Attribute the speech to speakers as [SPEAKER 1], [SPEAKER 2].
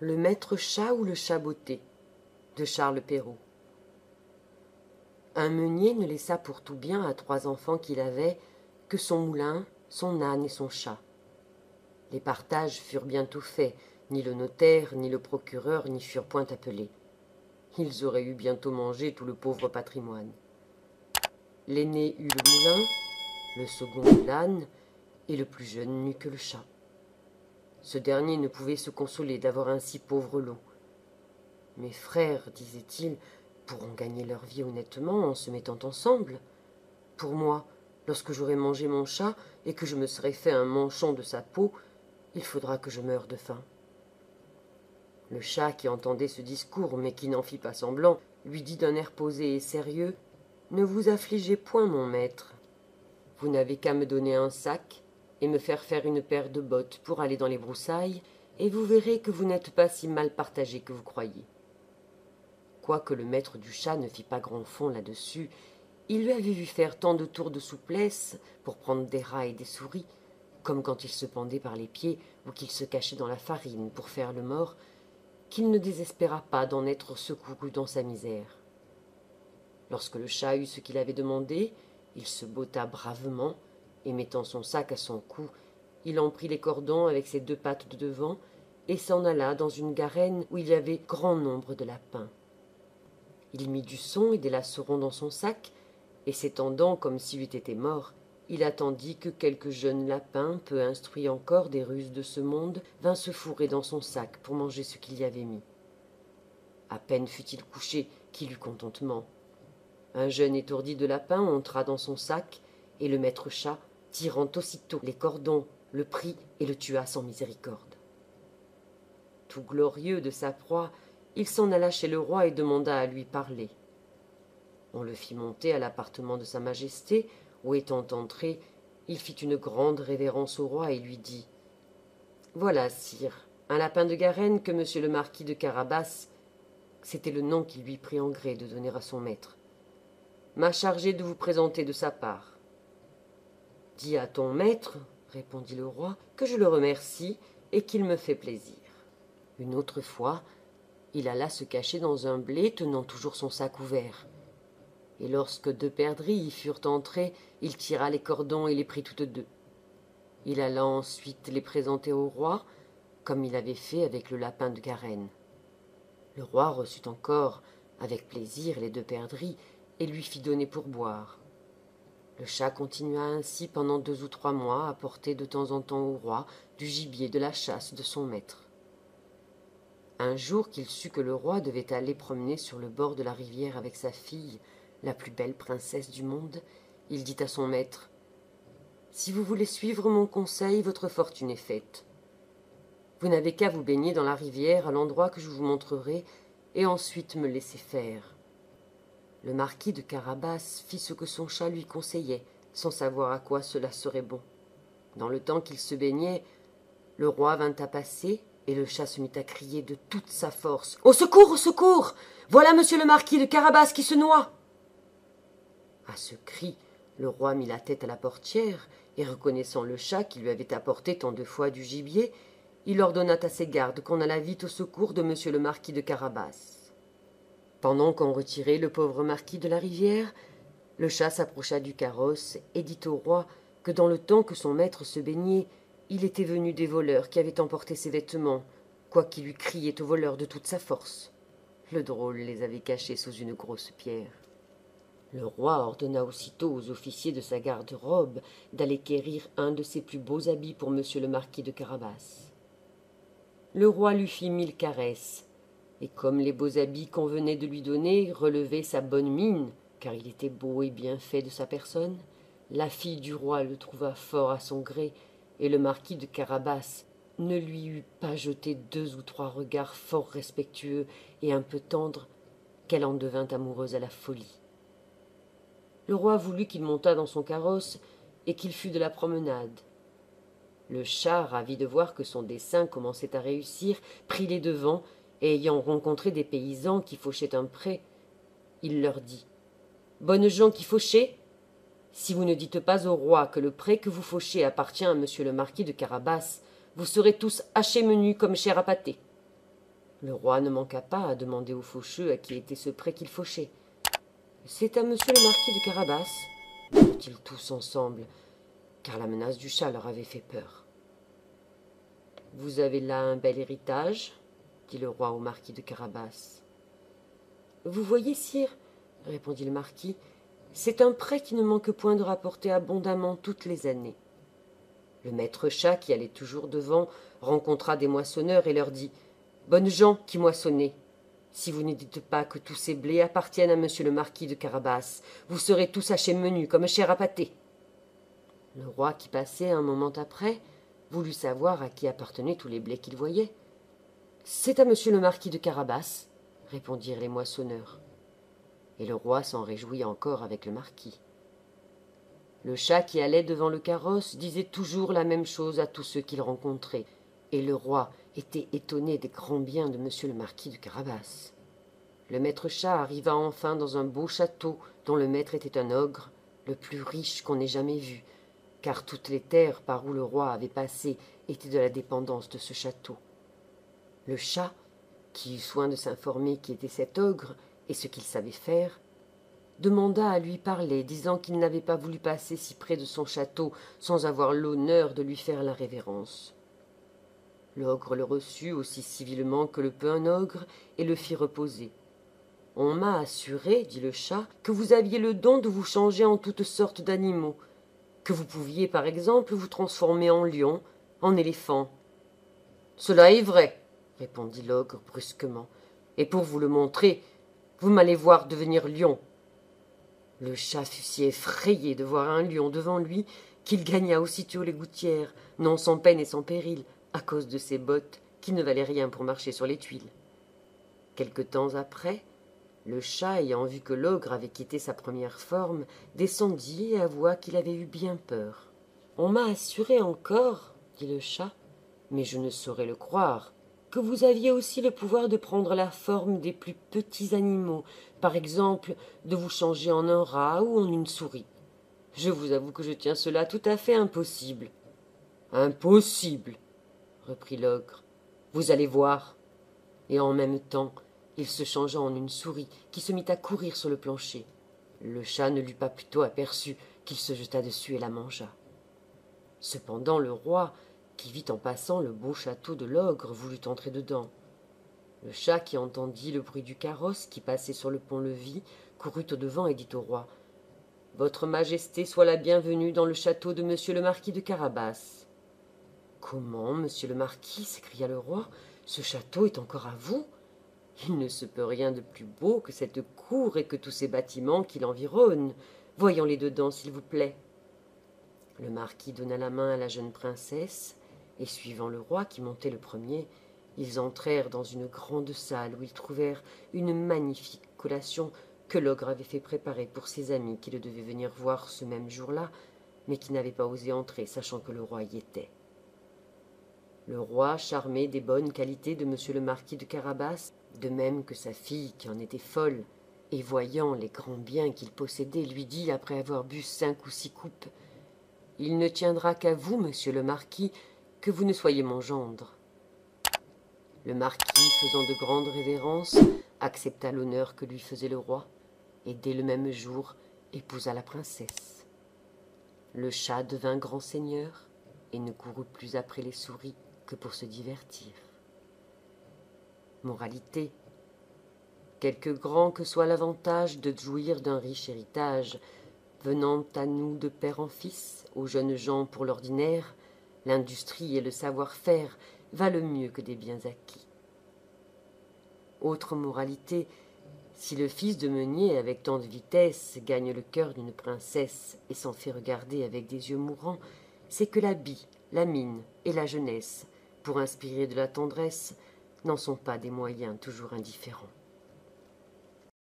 [SPEAKER 1] Le maître chat ou le chat botté de Charles Perrault. Un meunier ne laissa pour tout bien à 3 enfants qu'il avait que son moulin, son âne et son chat. Les partages furent bientôt faits, ni le notaire, ni le procureur n'y furent point appelés. Ils auraient eu bientôt mangé tout le pauvre patrimoine. L'aîné eut le moulin, le second eut l'âne, et le plus jeune n'eut que le chat. Ce dernier ne pouvait se consoler d'avoir un si pauvre lot. « Mes frères, disait-il, pourront gagner leur vie honnêtement en se mettant ensemble. Pour moi, lorsque j'aurai mangé mon chat et que je me serai fait un manchon de sa peau, il faudra que je meure de faim. » Le chat, qui entendait ce discours, mais qui n'en fit pas semblant, lui dit d'un air posé et sérieux : « Ne vous affligez point, mon maître. Vous n'avez qu'à me donner un sac et me faire une paire de bottes pour aller dans les broussailles, et vous verrez que vous n'êtes pas si mal partagé que vous croyez. » Quoique le maître du chat ne fît pas grand fond là-dessus, il lui avait vu faire tant de tours de souplesse pour prendre des rats et des souris, comme quand il se pendait par les pieds ou qu'il se cachait dans la farine pour faire le mort, qu'il ne désespéra pas d'en être secouru dans sa misère. Lorsque le chat eut ce qu'il avait demandé, il se botta bravement, et mettant son sac à son cou, il en prit les cordons avec ses 2 pattes de devant, et s'en alla dans une garenne où il y avait grand nombre de lapins. Il mit du son et des lacerons dans son sac, et s'étendant comme s'il eût été mort, il attendit que quelque jeune lapin, peu instruit encore des ruses de ce monde, vint se fourrer dans son sac pour manger ce qu'il y avait mis. À peine fut-il couché qu'il eut contentement. Un jeune étourdi de lapin entra dans son sac, et le maître chat, tirant aussitôt les cordons, le prit et le tua sans miséricorde. Tout glorieux de sa proie, il s'en alla chez le roi et demanda à lui parler. On le fit monter à l'appartement de sa majesté, où étant entré, il fit une grande révérence au roi et lui dit : « Voilà, sire, un lapin de Garenne que monsieur le marquis de Carabas, c'était le nom qu'il lui prit en gré de donner à son maître, m'a chargé de vous présenter de sa part. »« Dis à ton maître, répondit le roi, que je le remercie et qu'il me fait plaisir. » Une autre fois, il alla se cacher dans un blé, tenant toujours son sac ouvert. Et lorsque 2 perdrix y furent entrées, il tira les cordons et les prit toutes 2. Il alla ensuite les présenter au roi, comme il avait fait avec le lapin de Garenne. Le roi reçut encore avec plaisir les 2 perdrix et lui fit donner pour boire. Le chat continua ainsi pendant 2 ou 3 mois à porter de temps en temps au roi du gibier de la chasse de son maître. Un jour qu'il sut que le roi devait aller promener sur le bord de la rivière avec sa fille, la plus belle princesse du monde, il dit à son maître : « Si vous voulez suivre mon conseil, votre fortune est faite. Vous n'avez qu'à vous baigner dans la rivière à l'endroit que je vous montrerai, et ensuite me laisser faire. » Le marquis de Carabas fit ce que son chat lui conseillait, sans savoir à quoi cela serait bon. Dans le temps qu'il se baignait, le roi vint à passer, et le chat se mit à crier de toute sa force : « Au secours, au secours ! Voilà monsieur le marquis de Carabas qui se noie !» À ce cri, le roi mit la tête à la portière, et reconnaissant le chat qui lui avait apporté tant de fois du gibier, il ordonna à ses gardes qu'on allât vite au secours de monsieur le marquis de Carabas. Pendant qu'on retirait le pauvre marquis de la rivière, le chat s'approcha du carrosse et dit au roi que dans le temps que son maître se baignait, il était venu des voleurs qui avaient emporté ses vêtements, quoiqu'il lui criait aux voleurs de toute sa force. Le drôle les avait cachés sous une grosse pierre. Le roi ordonna aussitôt aux officiers de sa garde-robe d'aller quérir un de ses plus beaux habits pour monsieur le marquis de Carabas. Le roi lui fit 1000 caresses, et comme les beaux habits qu'on venait de lui donner relevaient sa bonne mine, car il était beau et bien fait de sa personne, la fille du roi le trouva fort à son gré, et le marquis de Carabas ne lui eut pas jeté 2 ou 3 regards fort respectueux et un peu tendres, qu'elle en devint amoureuse à la folie. Le roi voulut qu'il montât dans son carrosse et qu'il fût de la promenade. Le chat, ravi de voir que son dessein commençait à réussir, prit les devants, et ayant rencontré des paysans qui fauchaient un pré, il leur dit : « Bonnes gens qui fauchez, si vous ne dites pas au roi que le pré que vous fauchez appartient à monsieur le marquis de Carabas, vous serez tous hachés menus comme chair à pâté. » Le roi ne manqua pas à demander au faucheux à qui était ce prêt qu'il fauchait. « C'est à monsieur le marquis de Carabas, dirent-ils tous ensemble, car la menace du chat leur avait fait peur. « Vous avez là un bel héritage, dit le roi au marquis de Carabas. « Vous voyez, sire, répondit le marquis, c'est un prêt qui ne manque point de rapporter abondamment toutes les années. Le maître chat, qui allait toujours devant, rencontra des moissonneurs et leur dit « Bonnes gens qui moissonnez, si vous ne dites pas que tous ces blés appartiennent à monsieur le marquis de Carabas, vous serez tous hachés menus comme chair à pâté. » Le roi, qui passait un moment après, voulut savoir à qui appartenaient tous les blés qu'il voyait. « C'est à monsieur le marquis de Carabas, » répondirent les moissonneurs. Et le roi s'en réjouit encore avec le marquis. Le chat qui allait devant le carrosse disait toujours la même chose à tous ceux qu'il rencontrait, et le roi était étonné des grands biens de monsieur le marquis de Carabas. Le maître chat arriva enfin dans un beau château dont le maître était un ogre, le plus riche qu'on ait jamais vu, car toutes les terres par où le roi avait passé étaient de la dépendance de ce château. Le chat, qui eut soin de s'informer qui était cet ogre et ce qu'il savait faire, demanda à lui parler, disant qu'il n'avait pas voulu passer si près de son château sans avoir l'honneur de lui faire la révérence. L'ogre le reçut aussi civilement que le peut un ogre et le fit reposer. « On m'a assuré, dit le chat, que vous aviez le don de vous changer en toutes sortes d'animaux, que vous pouviez par exemple vous transformer en lion, en éléphant. »« Cela est vrai, répondit l'ogre brusquement, et pour vous le montrer, vous m'allez voir devenir lion. » Le chat fut si effrayé de voir un lion devant lui qu'il gagna aussitôt les gouttières, non sans peine et sans péril, à cause de ses bottes qui ne valaient rien pour marcher sur les tuiles. Quelque temps après, le chat, ayant vu que l'ogre avait quitté sa première forme, descendit et avoua qu'il avait eu bien peur. « On m'a assuré encore, dit le chat, mais je ne saurais le croire, que vous aviez aussi le pouvoir de prendre la forme des plus petits animaux, par exemple de vous changer en un rat ou en une souris. Je vous avoue que je tiens cela tout à fait impossible. »« Impossible, reprit l'ogre, vous allez voir. » Et en même temps, il se changea en une souris qui se mit à courir sur le plancher. Le chat ne l'eut pas plutôt aperçu qu'il se jeta dessus et la mangea. Cependant le roi, qui vit en passant le beau château de l'ogre, voulut entrer dedans. Le chat, qui entendit le bruit du carrosse qui passait sur le pont-levis, courut au-devant et dit au roi « Votre Majesté soit la bienvenue dans le château de monsieur le marquis de Carabas. »« Comment, monsieur le marquis, s'écria le roi, ce château est encore à vous ? Il ne se peut rien de plus beau que cette cour et que tous ces bâtiments qui l'environnent. Voyons-les dedans, s'il vous plaît. » Le marquis donna la main à la jeune princesse, et suivant le roi qui montait le premier, ils entrèrent dans une grande salle où ils trouvèrent une magnifique collation que l'ogre avait fait préparer pour ses amis qui le devaient venir voir ce même jour-là, mais qui n'avaient pas osé entrer, sachant que le roi y était. Le roi, charmé des bonnes qualités de monsieur le marquis de Carabas, de même que sa fille qui en était folle, et voyant les grands biens qu'il possédait, lui dit, après avoir bu 5 ou 6 coupes, « Il ne tiendra qu'à vous, monsieur le marquis, que vous ne soyez mon gendre. » Le marquis, faisant de grandes révérences, accepta l'honneur que lui faisait le roi, et dès le même jour épousa la princesse. Le chat devint grand seigneur, et ne courut plus après les souris que pour se divertir. Moralité. Quelque grand que soit l'avantage de jouir d'un riche héritage, venant à nous de père en fils, aux jeunes gens pour l'ordinaire, l'industrie et le savoir-faire valent mieux que des biens acquis. Autre moralité, si le fils de meunier, avec tant de vitesse, gagne le cœur d'une princesse et s'en fait regarder avec des yeux mourants, c'est que l'habit, la mine et la jeunesse, pour inspirer de la tendresse, n'en sont pas des moyens toujours indifférents.